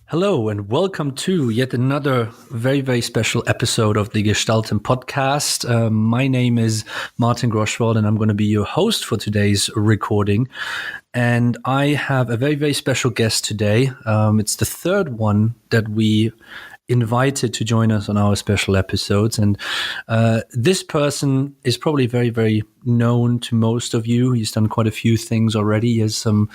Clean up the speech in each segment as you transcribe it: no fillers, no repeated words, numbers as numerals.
Hello and welcome to yet another very, very special episode of the Gestalten podcast. My name is Martin Groschwald and I'm going to be your host for today's recording. And I have a very, very special guest today. It's the third one that we invited to join us on our special episodes. And this person is probably very, very known to most of you. He's done quite a few things already. He has some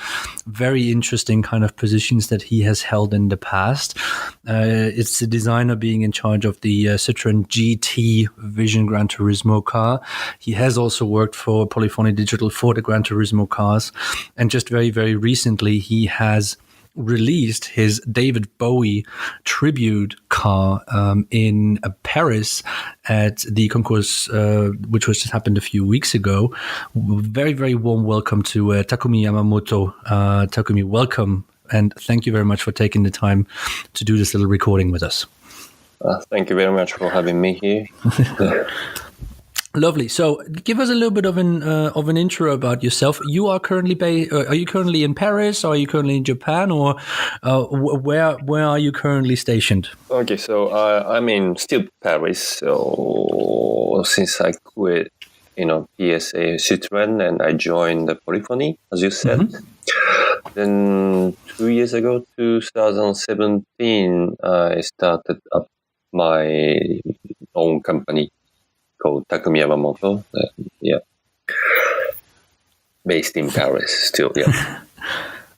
very interesting kind of positions that he has held in the past. It's the designer being in charge of the Citroen GT Vision Gran Turismo car. He has also worked for Polyphony Digital for the Gran Turismo cars. And just very, very recently, he has released his David Bowie tribute car in Paris at the concours, which was just happened a few weeks ago. Very, very warm welcome to Takumi Yamamoto. Takumi, welcome, and thank you very much for taking the time to do this little recording with us. Thank you very much for having me here. Lovely. So, give us a little bit of an intro about yourself. You are currently are you currently in Paris? Or are you currently in Japan? Or where are you currently stationed? Okay, so I'm in still Paris. So since I quit, PSA Citroen and I joined the Polyphony, as you said. Mm-hmm. Then 2 years ago, 2017, I started up my own company called Takumi Yamamoto, based in Paris still, yeah.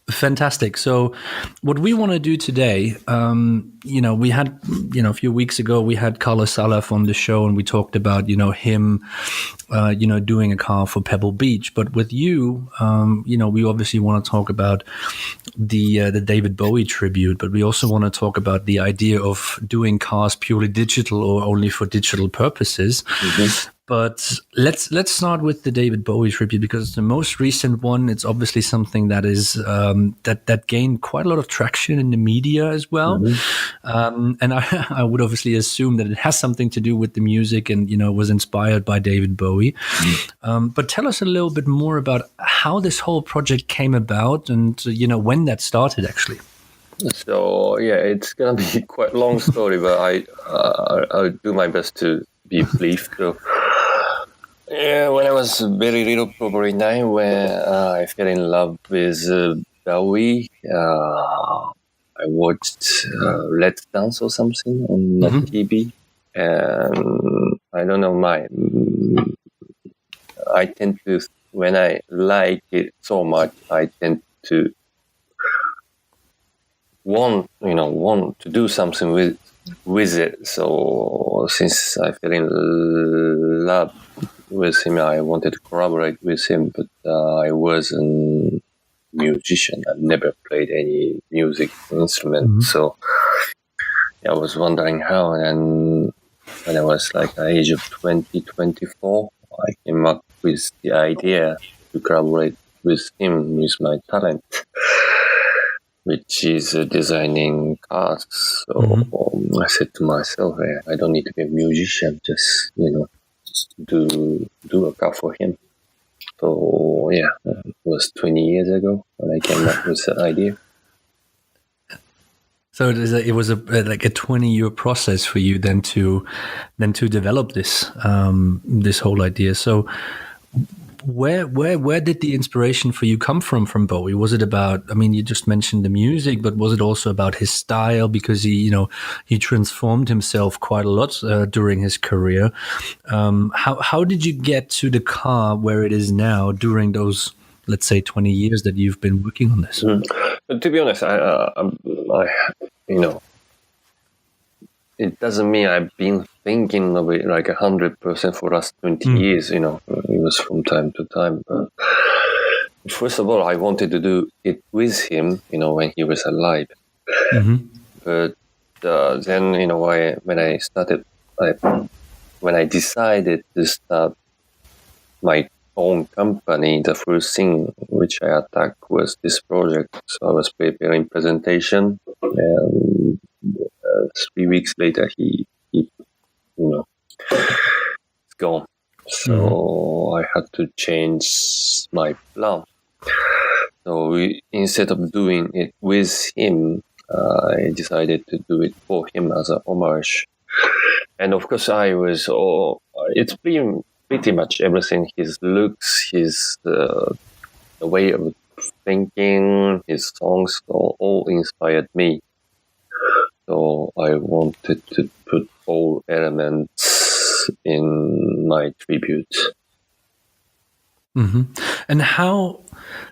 Fantastic. So what we want to do today, we had, a few weeks ago, we had Carlos Salaf on the show and we talked about, him, doing a car for Pebble Beach. But with you, we obviously want to talk about the David Bowie tribute, but we also want to talk about the idea of doing cars purely digital or only for digital purposes. Mm-hmm. But let's start with the David Bowie tribute because it's the most recent one. It's obviously something that is that gained quite a lot of traction in the media as well. Mm-hmm. And I would obviously assume that it has something to do with the music and was inspired by David Bowie. Mm-hmm. But tell us a little bit more about how this whole project came about and when that started actually. So it's gonna be quite a long story, but I'll do my best to be brief. So. Yeah, when I was very little, probably 9, when I fell in love with Bowie, I watched Let's Dance or something on the TV, and I don't know, I tend to, when I like it so much, I tend to want to do something with it. So since I fell in love with him, I wanted to collaborate with him, but I wasn't a musician. I've never played any music instrument, so I was wondering how. And when I was like the age of 24, I came up with the idea to collaborate with him with my talent, which is designing cars. So I said to myself, I don't need to be a musician, just do a car for him. So it was 20 years ago when I came up with the idea. So it was like a 20-year process for you then to develop this this whole idea. So where did the inspiration for you come from Bowie? Was it about, you just mentioned the music, but was it also about his style? Because he transformed himself quite a lot during his career. How did you get to the car where it is now during those, let's say, 20 years that you've been working on this? But to be honest, it doesn't mean I've been thinking of it like 100% for the last 20 years, It was from time to time. But first of all, I wanted to do it with him, when he was alive. Mm-hmm. But then, when I decided to start my own company, the first thing which I attacked was this project. So I was preparing presentation, and 3 weeks later, he it's gone. So I had to change my plan. So instead of doing it with him, I decided to do it for him as a homage. And of course, it's pretty much everything. His looks, his the way of thinking, his songs all inspired me. So I wanted to put all elements in my tribute. Mm-hmm. And how?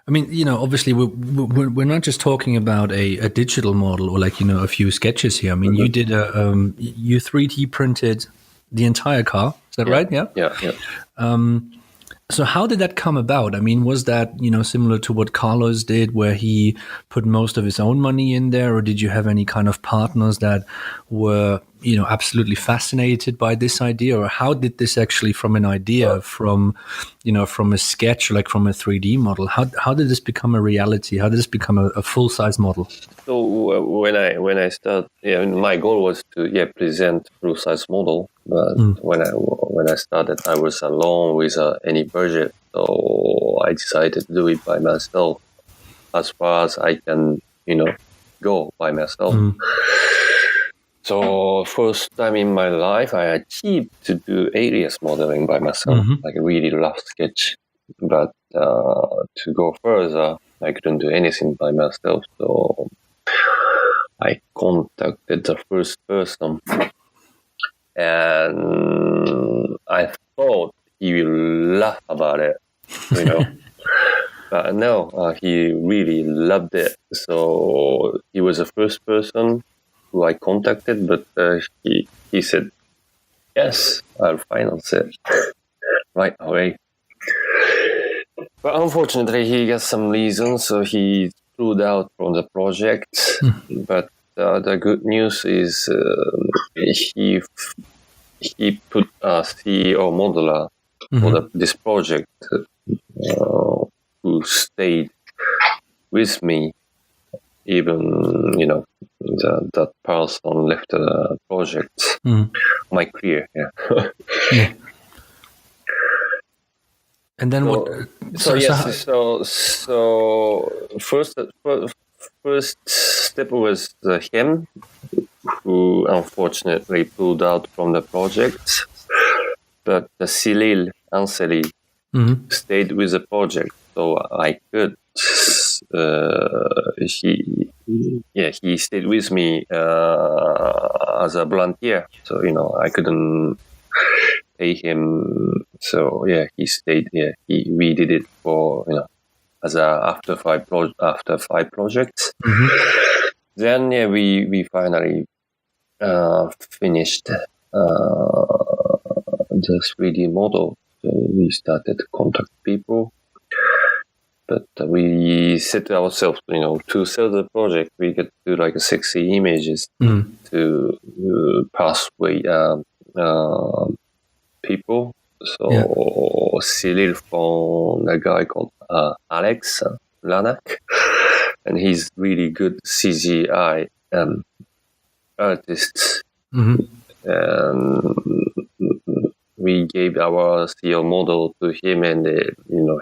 I mean, obviously we're not just talking about a digital model or like a few sketches here. I mean, you did you 3D printed the entire car. Is that right? Yeah. Yeah. So how did that come about? I mean, was that, similar to what Carlos did, where he put most of his own money in there, or did you have any kind of partners that were, absolutely fascinated by this idea? Or how did this actually, from an idea, from a sketch, like from a 3D model, how did this become a reality? How did this become a full-size model? So when I started, my goal was to present full-size model. But when I started, I was alone with any budget, so I decided to do it by myself, as far as I can, go by myself. So first time in my life, I achieved to do alias modeling by myself, like a really rough sketch. But to go further, I couldn't do anything by myself, so I contacted the first person. And I thought he will laugh about it, But no, he really loved it. So he was the first person who I contacted, but he said, yes, I'll finance it right away. But unfortunately, he got some reasons, so he pulled out from the project. But the good news is he put a CEO modeler for this project who stayed with me, even that person left the project. My career, yeah. And then So first step was him, who unfortunately pulled out from the project. But Cyril Anseli stayed with the project, so I could. He stayed with me as a volunteer, so I couldn't pay him. So he stayed. We did it for as a after five projects. Then we finally finished the 3D model. So we started to contact people, but we said to ourselves, to sell the project, we get to do like 60 images to persuade people. So Cyril found a guy called Alex Lanak, and he's really good CGI artist. And we gave our CEO model to him, and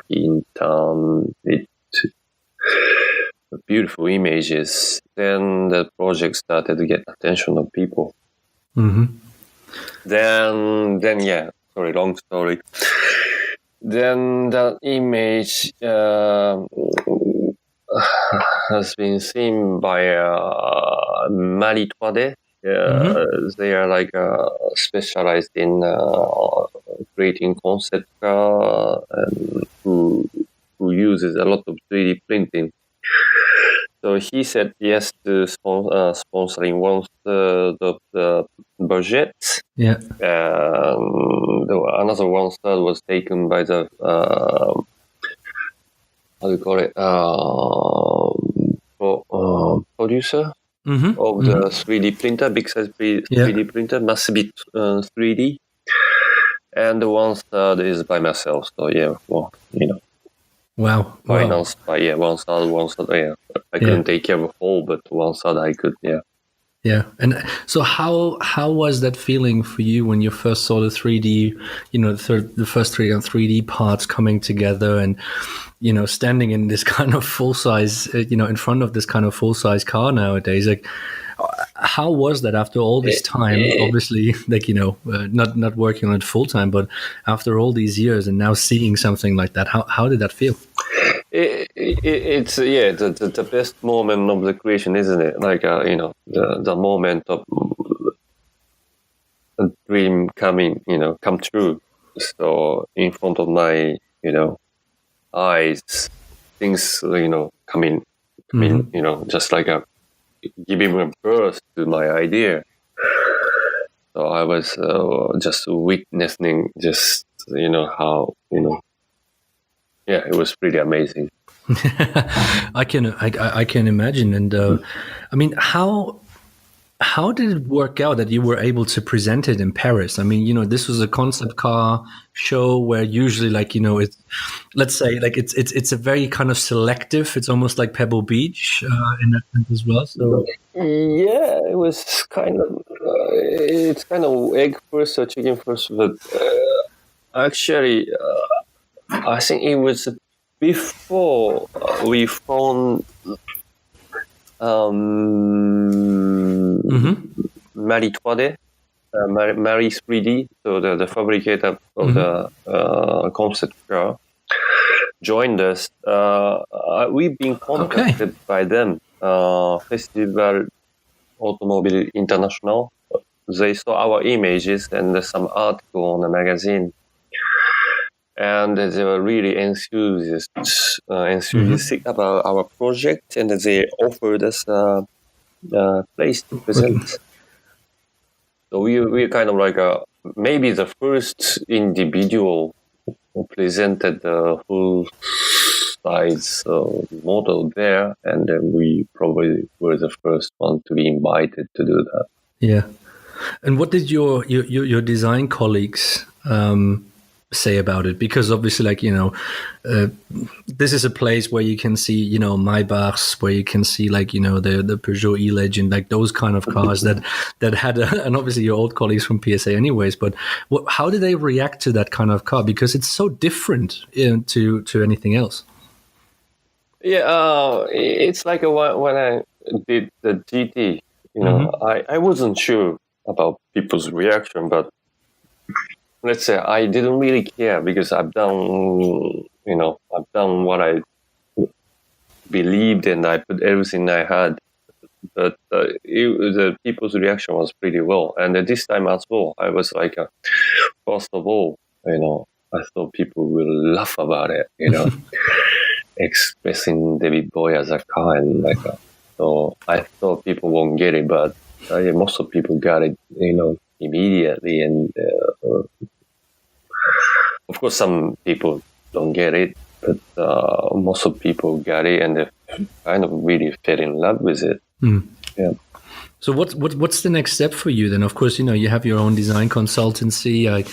he turned it to beautiful images. Then the project started to get attention of people. Then sorry, long story. Then the image has been seen by Marie 3D. They are like specialized in creating concept car, and who uses a lot of 3D printing. So he said yes to sponsoring once the budget. Another 1/3 was taken by the how do you call it? Producer of the 3D printer, big size 3D printer, must be 3D. And the 1/3 is by myself. So Wow. Financed by 1/3. I couldn't take care of the whole, but 1/3 I could. Yeah. And so how was that feeling for you when you first saw the 3D, the first 3D parts coming together and, standing in this kind of full size, in front of this kind of full size car nowadays? Like, how was that after all this time? Obviously, like, not working on it full time, but after all these years and now seeing something like that, how did that feel? It's the best moment of the creation, isn't it? Like the moment of a dream come true. So in front of my eyes, things coming, just like giving a birth to my idea. So I was just witnessing, just how yeah, it was pretty amazing. I can imagine, and I mean, how did it work out that you were able to present it in Paris? I mean, this was a concept car show where usually, like, it's, let's say, like, it's a very kind of selective. It's almost like Pebble Beach in that sense as well. So yeah, it was kind of it's kind of egg first or chicken first, but actually, I think it was before we found Marie 3D, Marie 3D, so the fabricator of the concept car, joined us. We've been contacted by them, Festival Automobile Internationale. They saw our images and some article on the magazine, and they were really enthusiastic about our project, and they offered us a place to present. So we kind of like maybe the first individual who presented the full size model there, and then we probably were the first one to be invited to do that. Yeah. And what did your design colleagues say about it? Because obviously, like, this is a place where you can see, Maybachs, where you can see, like, the Peugeot E-Legend, like those kind of cars that had and obviously your old colleagues from PSA anyways, but how did they react to that kind of car? Because it's so different to anything else. Yeah, it's like when I did the GT, I wasn't sure about people's reaction, but let's say I didn't really care because I've done what I believed and I put everything I had. But the people's reaction was pretty well. And at this time as well, I was like, first of all, I thought people will laugh about it, expressing David Bowie as a car and like so I thought people won't get it, but most of people got it, immediately. And of course, some people don't get it, but most of people got it, and they kind of really fell in love with it. Yeah. So what's the next step for you then? Of course, you have your own design consultancy. I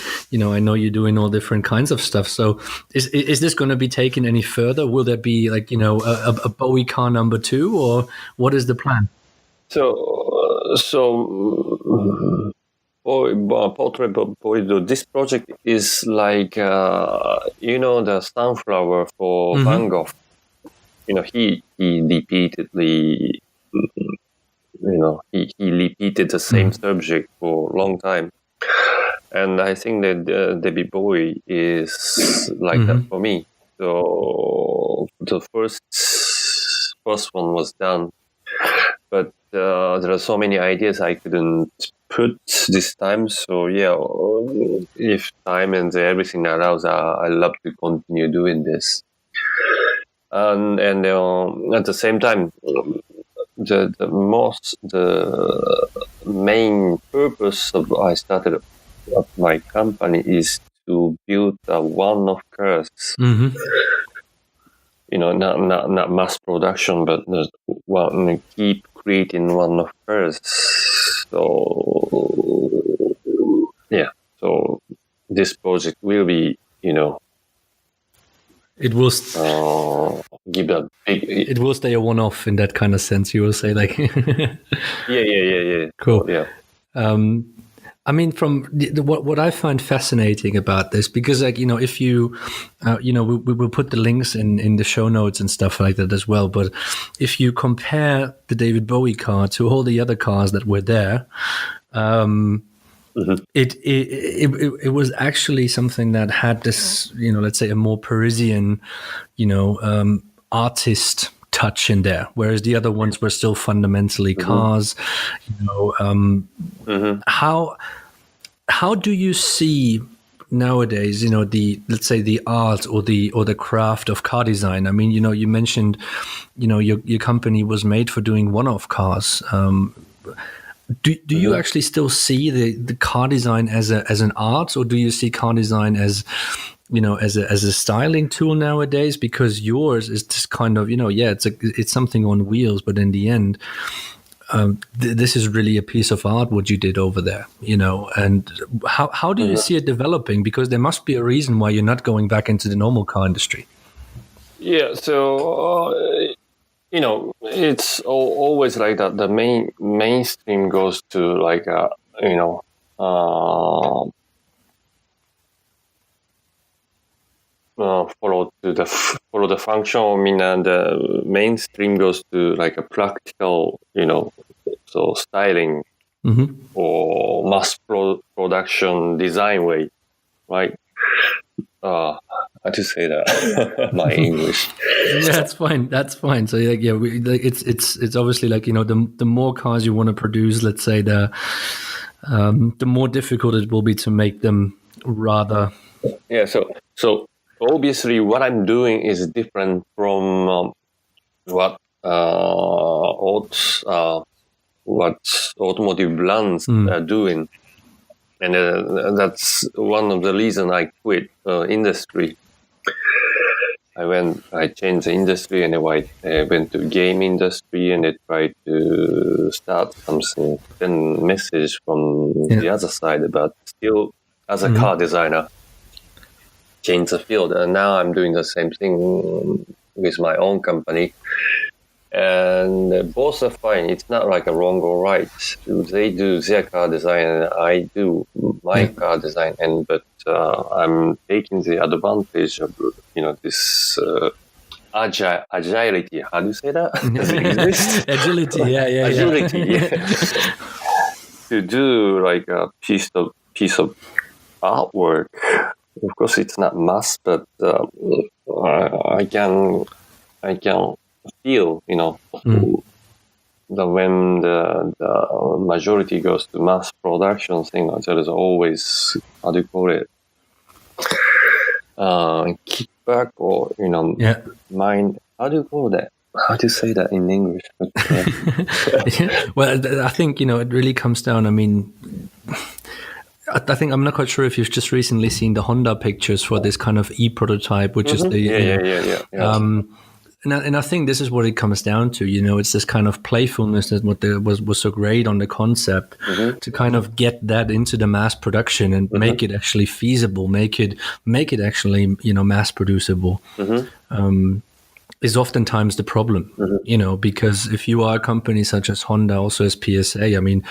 know you're doing all different kinds of stuff. So is this going to be taken any further? Will there be like, a Bowie car number 2, or what is the plan? Portrait of Bowie, this project is like, the sunflower for Van Gogh. He repeatedly, he repeated the same subject for a long time. And I think that David Bowie is like that for me. So the first one was done, but there are so many ideas I couldn't put this time. So yeah, if time and everything allows, I love to continue doing this. And at the same time, the main purpose of I started up my company is to build one of cars. Not mass production, but keep creating one of cars. So yeah, so this project will be It will give a big. it will stay a one-off in that kind of sense. You will say like, Yeah. cool. Yeah. I mean, from what I find fascinating about this, because like, you know, if you, we will put the links in the show notes and stuff like that as well. But if you compare the David Bowie car to all the other cars that were there, it was actually something that had this, you know, let's say a more Parisian, artist touch in there, whereas the other ones were still fundamentally cars. How do you see nowadays, let's say the art or the craft of car design? I mean, you mentioned, your company was made for doing one-off cars. Do you actually still see the car design as an art, or do you see car design as a styling tool nowadays? Because yours is just kind of, it's something on wheels, but in the end, this is really a piece of art what you did over there, and how do you see it developing? Because there must be a reason why you're not going back into the normal car industry. Yeah, so it's always like that. The mainstream goes to like follow the function. I mean, and the mainstream goes to like a practical, so styling or mass production design way, right? How to say that? My English. Yeah, that's fine. So it's obviously like, the more cars you want to produce, let's say, the more difficult it will be to make them rather. Yeah. So obviously, what I'm doing is different from what automotive brands are doing, and that's one of the reasons I quit industry. I changed the industry, and I went to game industry, and I tried to start something, then message from the other side, but still as a car designer, change the field. And now I'm doing the same thing with my own company, and both are fine. It's not like a wrong or right. They do their car design, and I do my car design, but I'm taking the advantage of this agility. How do you say that? Does it exist? Agility, yeah. Agility, yeah. To do like a piece of artwork. Of course, it's not mass, but I can feel, that when the majority goes to mass production thing, there is always, how do you call it, kickback or, mind, how do you call that? How do you say that in English? Well, I think, it really comes down, I mean, I think I'm not quite sure if you've just recently seen the Honda pictures for this kind of e-prototype, which is the... Yeah. And I think this is what it comes down to, it's this kind of playfulness that was so great on the concept to kind of get that into the mass production and make it actually feasible, make it actually, mass producible. Is oftentimes the problem, because if you are a company such as Honda, also as PSA, I mean,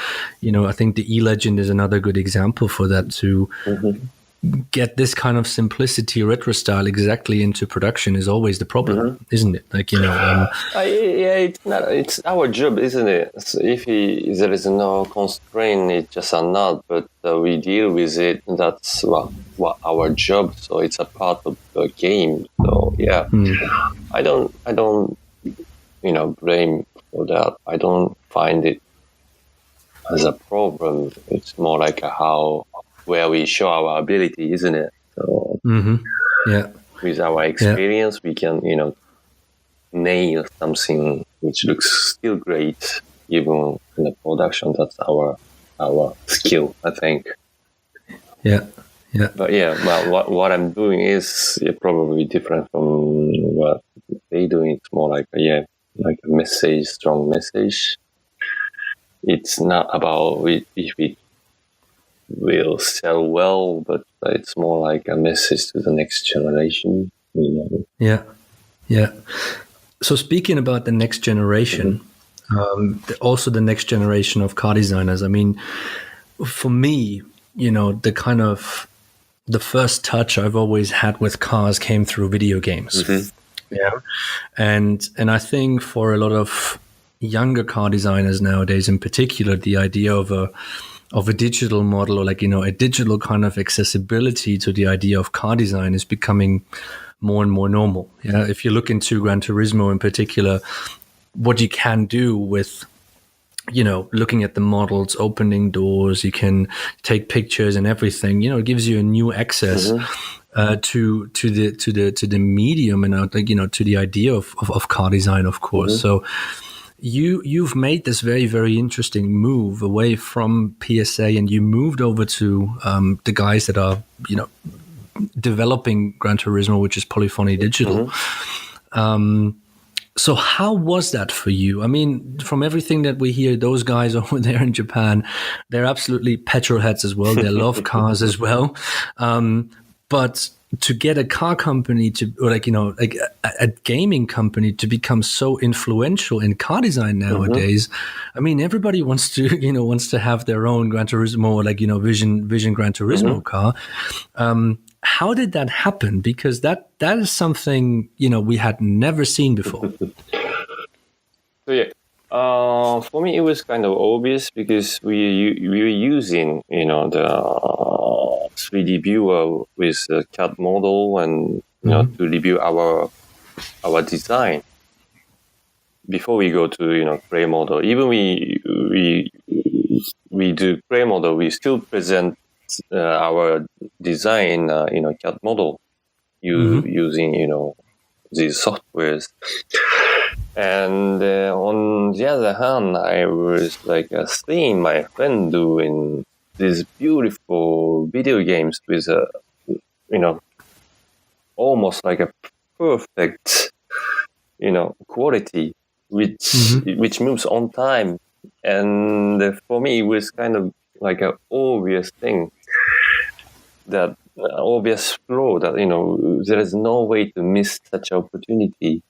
I think the E-Legend is another good example for that, to get this kind of simplicity retro style exactly into production is always the problem, isn't it? Like, it's our job, isn't it? So if there is no constraint, it's just a nut, but we deal with it. That's what our job. So it's a part of the game. So yeah, I don't blame for that. I don't find it as a problem. It's more like where we show our ability, isn't it? So with our experience, we can, nail something which looks still great, even in the production. That's our skill, I think. Yeah. But what I'm doing is probably different from what they do. It's more like a message, strong message. It's not about if we will sell well, but it's more like a message to the next generation. Yeah. Yeah. So speaking about the next generation, also the next generation of car designers, I mean, for me, the first touch I've always had with cars came through video games. Yeah. And I think for a lot of younger car designers nowadays, in particular, the idea of a digital model, or a digital kind of accessibility to the idea of car design is becoming more and more normal. Yeah. If you look into Gran Turismo in particular, what you can do with looking at the models, opening doors, you can take pictures and everything. It gives you a new access to the medium and to the idea of car design, of course. So you've made this very, very interesting move away from PSA, and you moved over to the guys that are developing Gran Turismo, which is Polyphony Digital. So how was that for you? I mean, from everything that we hear, those guys over there in Japan, they're absolutely petrol heads as well. They love cars as well. But to get a car company a gaming company to become so influential in car design nowadays, I mean, everybody wants to have their own Gran Turismo, Vision Gran Turismo car. How did that happen? Because that is something we had never seen before. So yeah, for me it was kind of obvious because we were using the 3D viewer with the CAD model and to review our design before we go to gray model. Even we do gray model, we still present our design CAD model using these softwares. And on the other hand, I was seeing my friend doing these beautiful video games with almost like a perfect quality, which moves on time. And for me, it was kind of like an obvious thing, that obvious flaw that there is no way to miss such opportunity.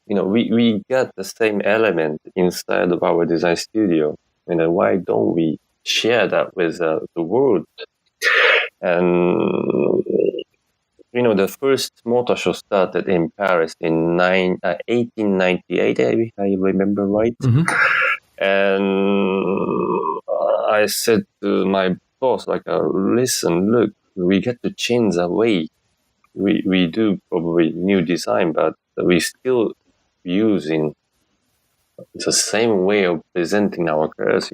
We got the same element inside of our design studio. Why don't we share that with the world? And the first motor show started in Paris in 1898, if I remember right. And I said to my boss, listen, look, we get to change the way we do probably new design, but we still using the same way of presenting our cars,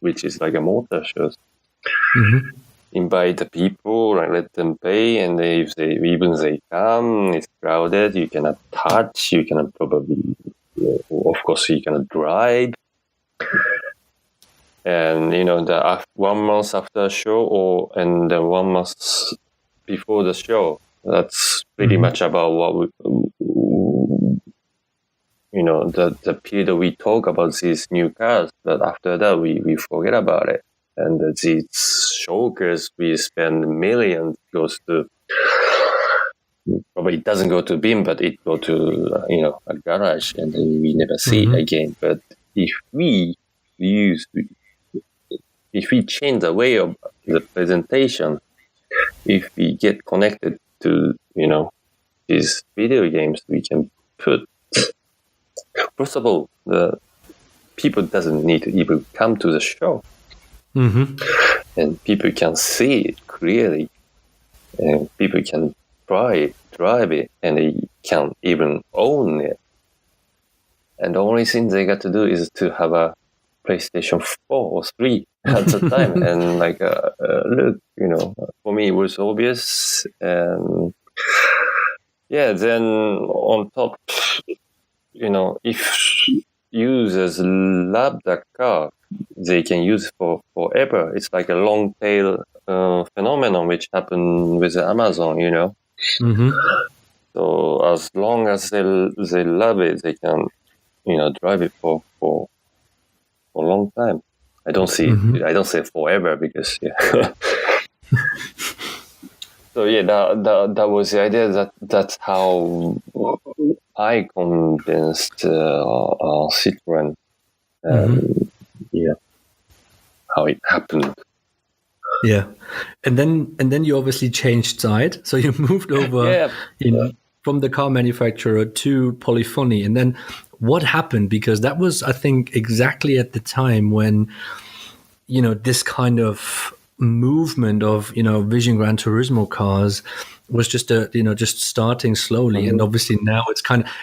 which is like a motor shows. Invite the people and let them pay, and if they come, it's crowded, you cannot touch, you cannot probably, of course, you cannot drive. And the 1 month after the show, and then 1 month before the show, that's pretty much about what the period we talk about these new cars. But after that, we forget about it. And these showcase we spend millions goes to, probably it doesn't go to BIM, but it go to a garage, and then we never see it again. But if we change the way of the presentation, if we get connected to these video games, we can put, first of all, the people doesn't need to even come to the show, and people can see it clearly, and people can drive it, and they can even own it. And the only thing they got to do is to have a PlayStation 4 or 3 at the time. And look, for me it was obvious. And yeah, then on top, if users love the car, they can use it for forever. It's like a long tail phenomenon which happened with Amazon, So as long as they love it, they can drive it for a long time. I don't say forever, because So yeah, that was the idea. That's how I convinced Citroen. Yeah, how it happened. Yeah, and then you obviously changed side, so you moved over Yeah. from the car manufacturer to Polyphony. And then what happened? Because that was, I think, exactly at the time when this kind of movement of Vision Gran Turismo cars was just just starting slowly. And obviously now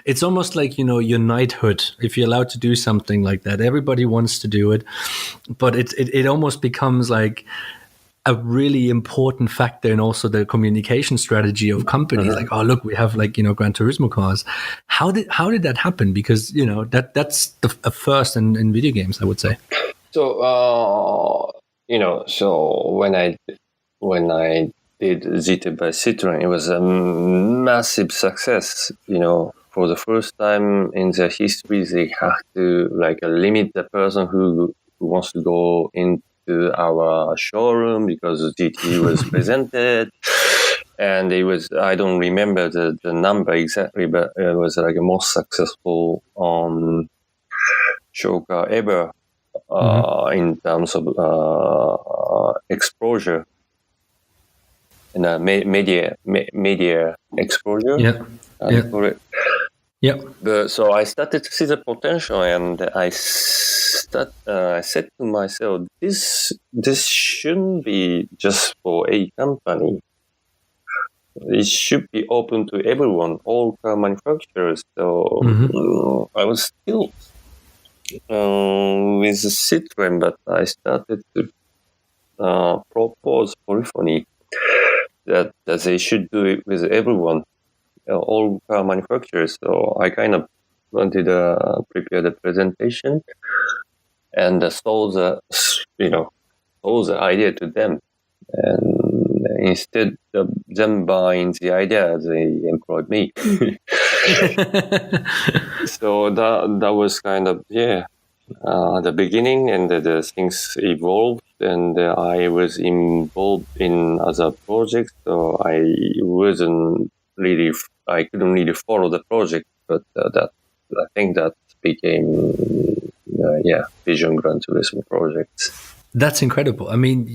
it's almost like your knighthood, if you're allowed to do something like that. Everybody wants to do it, but it almost becomes like a really important factor in also the communication strategy of companies. Like, oh, look, we have Gran Turismo cars. How did that happen? Because that's a first in video games, I would say. So so when I did GTbyCitroen, it was a massive success. For the first time in their history, they had to limit the person who wants to go into our showroom because the GT was presented. And it was, I don't remember the number exactly, but it was like the most successful show car ever in terms of exposure and media exposure. Yeah. For it. Yeah. But so I started to see the potential, and I said to myself, this shouldn't be just for a company. It should be open to everyone, all car manufacturers. So I was still with Citroen, but I started to propose Polyphony that they should do it with everyone, all car manufacturers. So I kind of wanted to prepare the presentation and sold the idea to them. And instead of them buying the idea, they employed me. So that was kind of the beginning, and the things evolved, and I was involved in other projects, so I couldn't really follow the project, but that I think that became Vision Gran Turismo projects. That's incredible. I mean,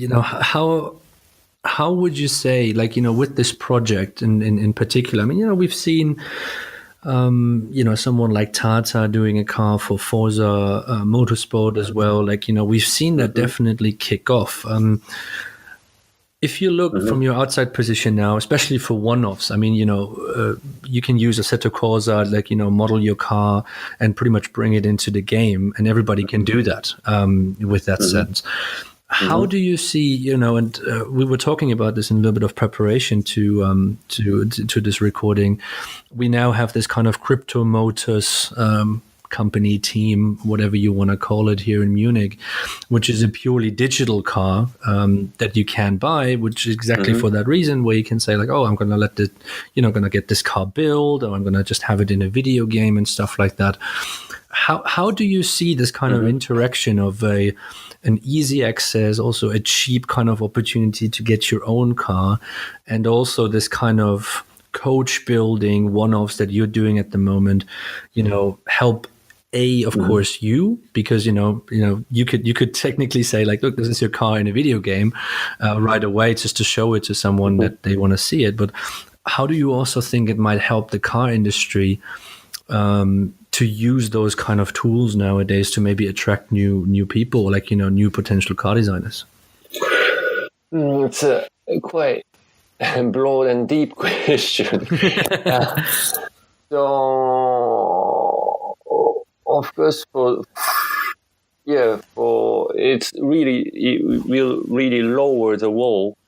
how would you say, with this project in particular? I mean, we've seen someone like Tata doing a car for Forza Motorsport as well. We've seen that definitely kick off. If you look from your outside position now, especially for one-offs, I mean, you can use Assetto Corsa, model your car and pretty much bring it into the game, and everybody can do that with that sense. How do you see, and we were talking about this in a little bit of preparation to this recording. We now have this kind of crypto motors company, team, whatever you want to call it, here in Munich, which is a purely digital car that you can buy, which is exactly for that reason, where you can say like, oh, I'm going to going to get this car built, or I'm going to just have it in a video game and stuff like that. How do you see this kind of interaction of an easy access, also a cheap kind of opportunity to get your own car, and also this kind of coach building one-offs that you're doing at the moment, help of course you, because you could technically say like, look, this is your car in a video game right away, just to show it to someone that they want to see it. But how do you also think it might help the car industry to use those kind of tools nowadays to maybe attract new people, like new potential car designers? It's a quite broad and deep question. So of course, for it will really lower the wall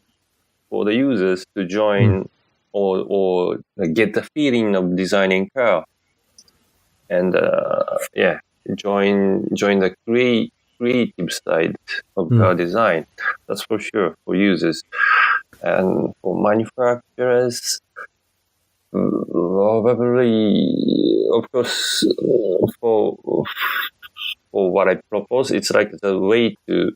for the users to join or get the feeling of designing car, and join the creative side of car design. That's for sure for users. And for manufacturers, probably, of course, for what I propose, it's like the way to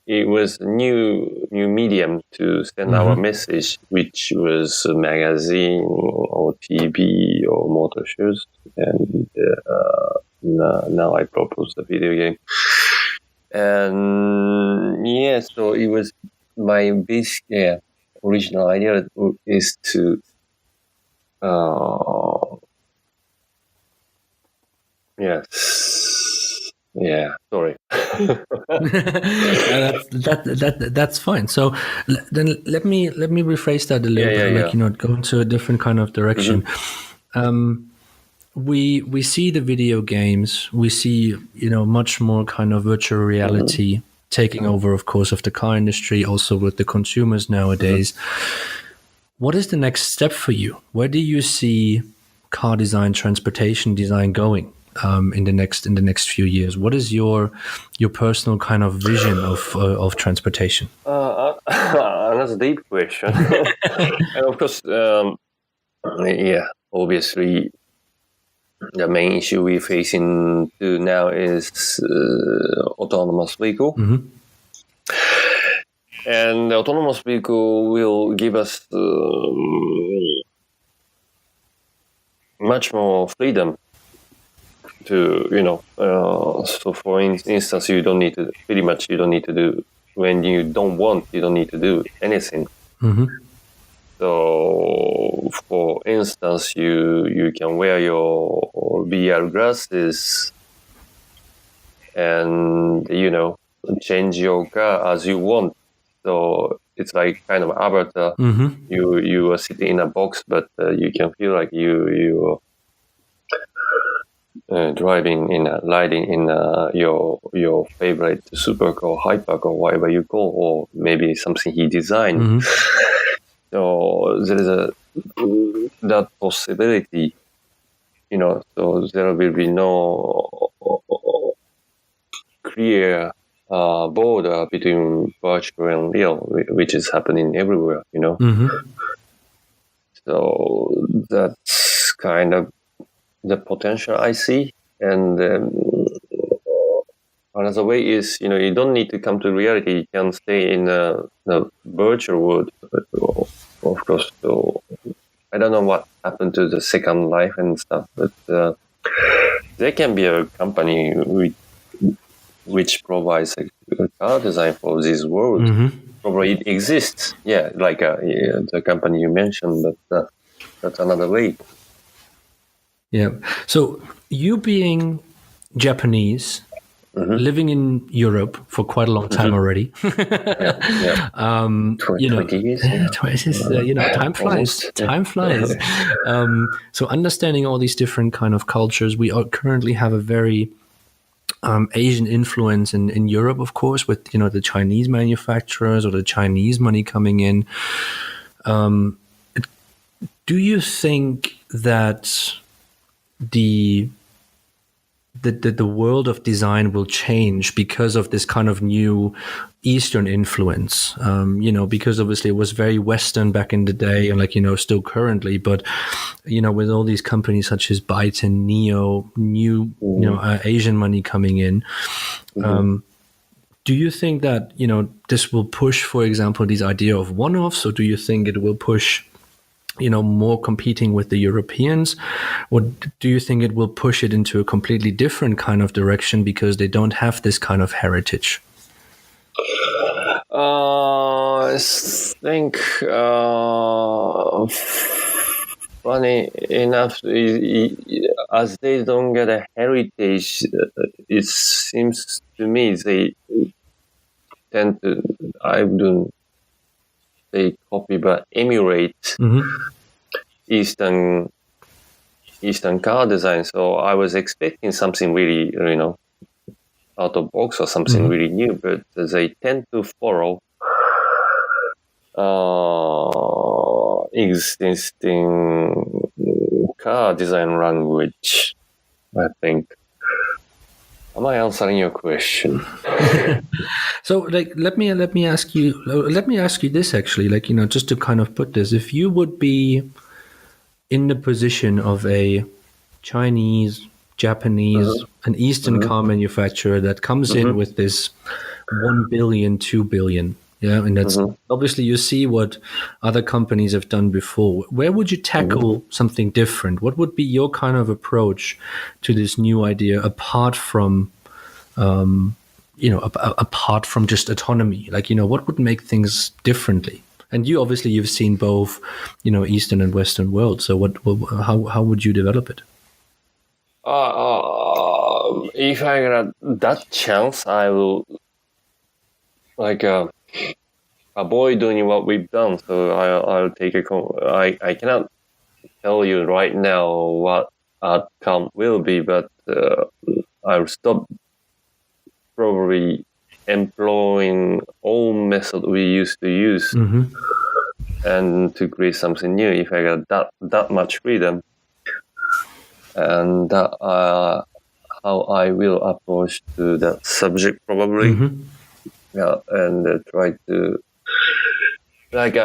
it was a new medium to send our message, which was a magazine or TV or motor shows, and now I propose the video game. And yeah, so it was my basic original idea is to sorry. That's fine. So then let me rephrase that a little bit. Go into a different kind of direction. We see the video games. We see much more kind of virtual reality taking over, of course, of the car industry, also with the consumers nowadays. What is the next step for you? Where do you see car design, transportation design going in the next few years? What is your personal kind of vision of transportation? Another deep question. And of course, obviously, the main issue we're facing now is autonomous vehicle. And the autonomous vehicle will give us much more freedom to, so for instance, you don't need to do, when you don't want, you don't need to do anything. So, for instance, you can wear your VR glasses and, change your car as you want. So it's like kind of avatar. You are sitting in a box, but you can feel like you riding in your favorite supercar, hypercar, whatever you call, or maybe something he designed. So there is that possibility, so there will be no clear border between virtual and real, which is happening everywhere, So that's kind of the potential I see. And another way is, you don't need to come to reality. You can stay in the virtual world, of course. So I don't know what happened to the Second Life and stuff, but there can be a company which provides a car design for this world. Probably it exists, like the company you mentioned, but that's another way. Yeah. So you being Japanese, living in Europe for quite a long time already. 20 years. Time flies. Time flies. So understanding all these different kind of cultures, we currently have a very Asian influence in Europe, of course, with the Chinese manufacturers or the Chinese money coming in. Do you think that the world of design will change because of this kind of new Eastern influence? Because obviously it was very Western back in the day, and still currently, but with all these companies such as Byte and Neo, new Asian money coming in. Do you think that this will push, for example, this idea of one-offs, or do you think it will push more competing with the Europeans? Or do you think it will push it into a completely different kind of direction because they don't have this kind of heritage? I think, funny enough, as they don't get a heritage, it seems to me they tend to, I wouldn't say copy, but emulate Eastern car design. So I was expecting something really, out of box or something really new, but they tend to follow existing car design language, I think. Am I answering your question? So, let me ask you this actually, just to kind of put this: if you would be in the position of a Chinese, Japanese, an Eastern car manufacturer that comes in with this 1 billion, 2 billion. Yeah, and that's obviously you see what other companies have done before. Where would you tackle something different? What would be your kind of approach to this new idea apart from, apart from just autonomy? Like, what would make things differently? And you've seen both, Eastern and Western world. So how would you develop it? If I get that chance, I will avoid doing what we've done. So I'll take I cannot tell you right now what outcome will be, but I'll stop probably employing old method we used to use and to create something new if I got that much freedom. And that how I will approach to that subject probably. Yeah, and try to like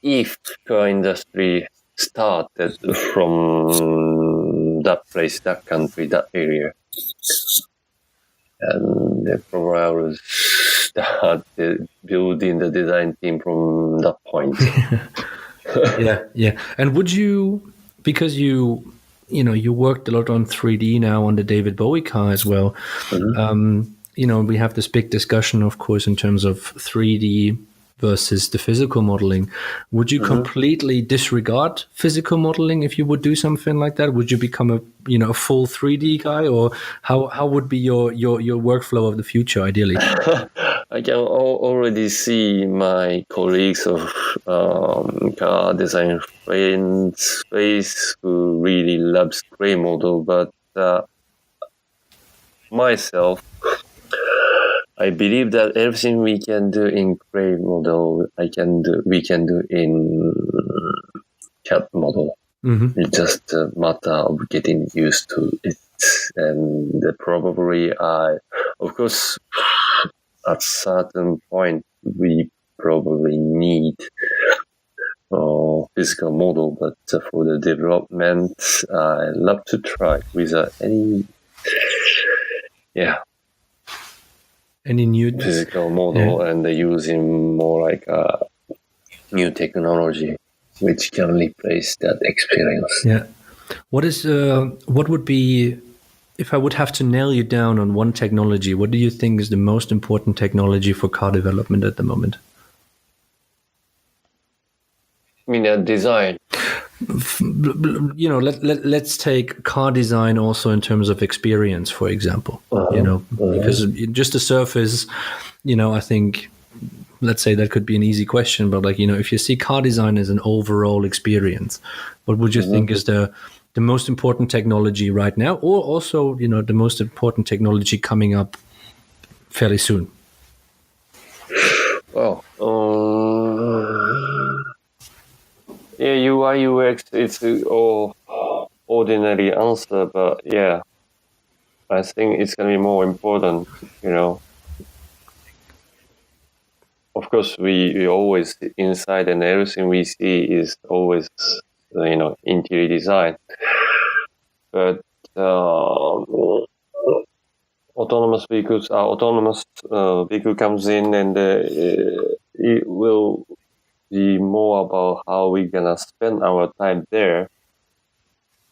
if car industry started from that place, that country, that area, and probably I will start building the design team from that point. Yeah. And would you, because you worked a lot on 3D now on the David Bowie car as well. We have this big discussion, of course, in terms of 3D versus the physical modeling. Would you completely disregard physical modeling if you would do something like that? Would you become a full 3D guy, or how would be your workflow of the future ideally? I can already see my colleagues of car design friends face who really loves gray model, but myself, I believe that everything we can do in gray model, we can do in CAD model. It's just a matter of getting used to it. And probably of course, at certain point, we probably need physical model, but for the development, I love to try without any new physical model, and using more like a new technology which can replace that experience. Yeah. What would be, if I would have to nail you down on one technology, what do you think is the most important technology for car development at the moment? I mean, design. Let's take car design also in terms of experience, for example. Because just the surface, I think, let's say that could be an easy question, but if you see car design as an overall experience, what would you think is the most important technology right now, or also the most important technology coming up fairly soon? Well, UI UX, it's all ordinary answer, but I think it's going to be more important, Of course, we always, inside and everything we see is always, interior design. But autonomous vehicle comes in, and it will be more about how we're gonna spend our time there.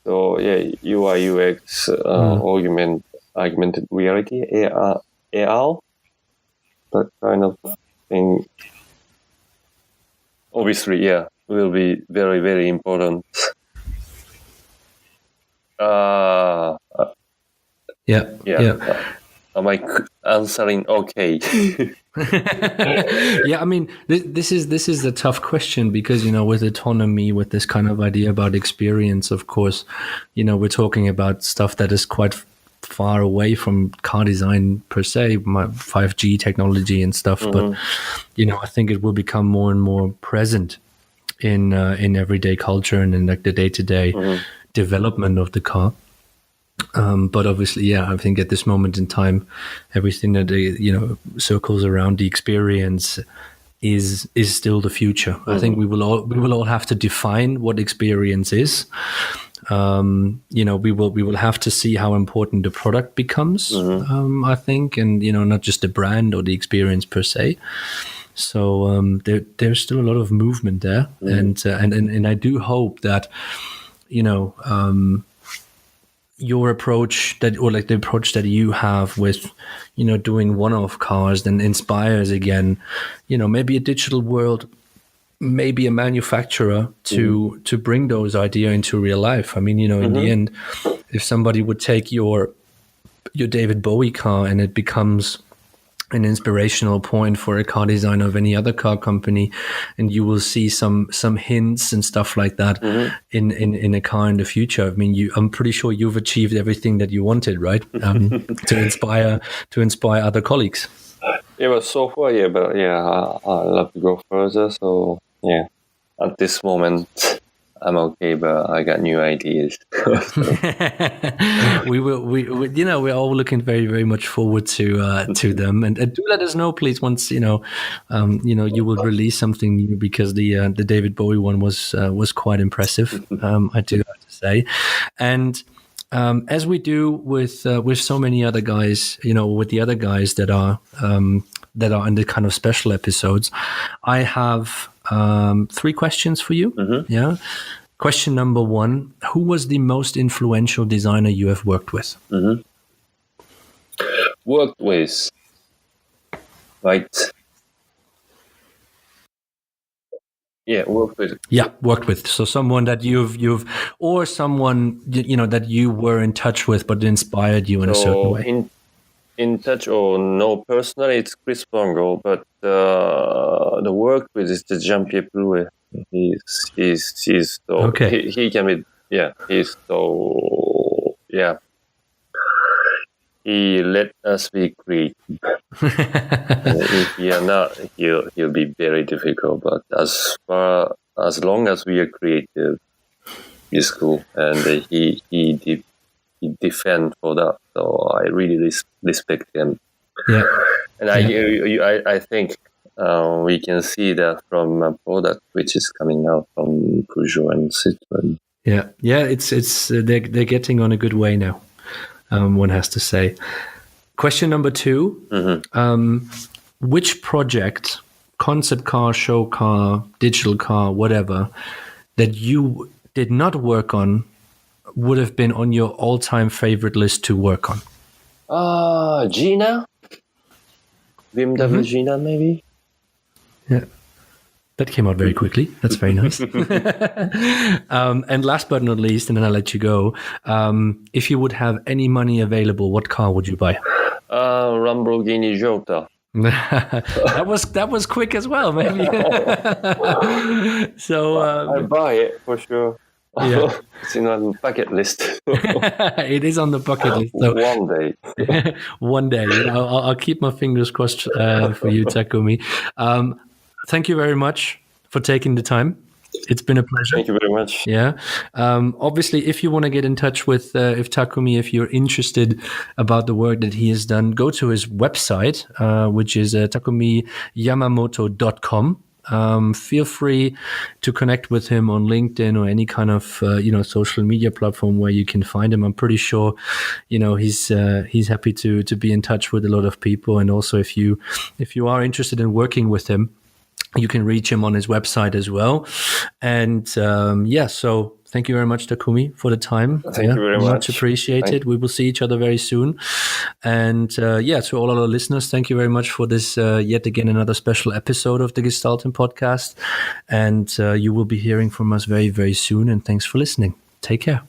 So UI UX, augmented reality, AR, that kind of thing. Obviously, will be very, very important. Am I answering okay? Yeah, I mean, this is a tough question because, with autonomy, with this kind of idea about experience, of course, we're talking about stuff that is quite far away from car design per se, 5G technology and stuff. But, I think it will become more and more present in everyday culture and in like the day-to-day development of the car. But obviously, I think at this moment in time, everything that circles around the experience is still the future. I think we will all have to define what experience is. we will have to see how important the product becomes. I think, and not just the brand or the experience per se. So there's still a lot of movement there, and I do hope that your approach the approach that you have with doing one-off cars then inspires again maybe a digital world, maybe a manufacturer to bring those ideas into real life. I mean, in the end, if somebody would take your David Bowie car and it becomes an inspirational point for a car designer of any other car company, and you will see some hints and stuff like that in a car in the future. I mean, I'm pretty sure you've achieved everything that you wanted, right? To inspire other colleagues. It was so far, yeah, but yeah, I love to go further. So yeah, at this moment, I'm okay, but I got new ideas. We're all looking very, very much forward to them, and do let us know, please, once you will release something new, because the David Bowie one was quite impressive. I do have to say, and as we do with so many other guys, with the other guys that are in the kind of special episodes, I have 3 questions for you. Yeah. Question number 1: who was the most influential designer you have worked with? Worked with, right? Yeah, worked with. Yeah, worked with. So someone that you've or someone that you were in touch with but inspired you in a certain way. In touch or no, personally, it's Chris Bongo, but the work with is the Jean-Pierre Plouet. He's so okay. He can be, yeah, he's so, yeah. He let us be creative. If we are not, he'll be very difficult. But as long as we are creative, it's cool, and he defend for that. So I really respect him. Yeah, and I think we can see that from a product which is coming out from Peugeot and Citroen. Yeah. It's they're getting on a good way now. One has to say. Question number 2: which project, concept car, show car, digital car, whatever, that you did not work on would have been on your all-time favorite list to work on? Gina? BMW Gina, maybe? Yeah. That came out very quickly. That's very nice. And last but not least, and then I'll let you go, if you would have any money available, what car would you buy? Lamborghini Jota. that was quick as well, maybe. So I buy it for sure. Yeah. It's in on the bucket list. It is on the bucket list. So one day. One day. I'll keep my fingers crossed for you, Takumi. Thank you very much for taking the time. It's been a pleasure. Thank you very much. Yeah. Obviously, if you want to get in touch with Takumi, if you're interested about the work that he has done, go to his website, which is takumiyamamoto.com. Feel free to connect with him on LinkedIn or any kind of social media platform where you can find him. I'm pretty sure he's happy to be in touch with a lot of people. And also, if you are interested in working with him, you can reach him on his website as well. And so thank you very much, Takumi, for the time. Thank you very much. Much appreciated. We will see each other very soon. And to all our listeners, thank you very much for this yet again another special episode of the Gestalten podcast. And you will be hearing from us very, very soon. And thanks for listening. Take care.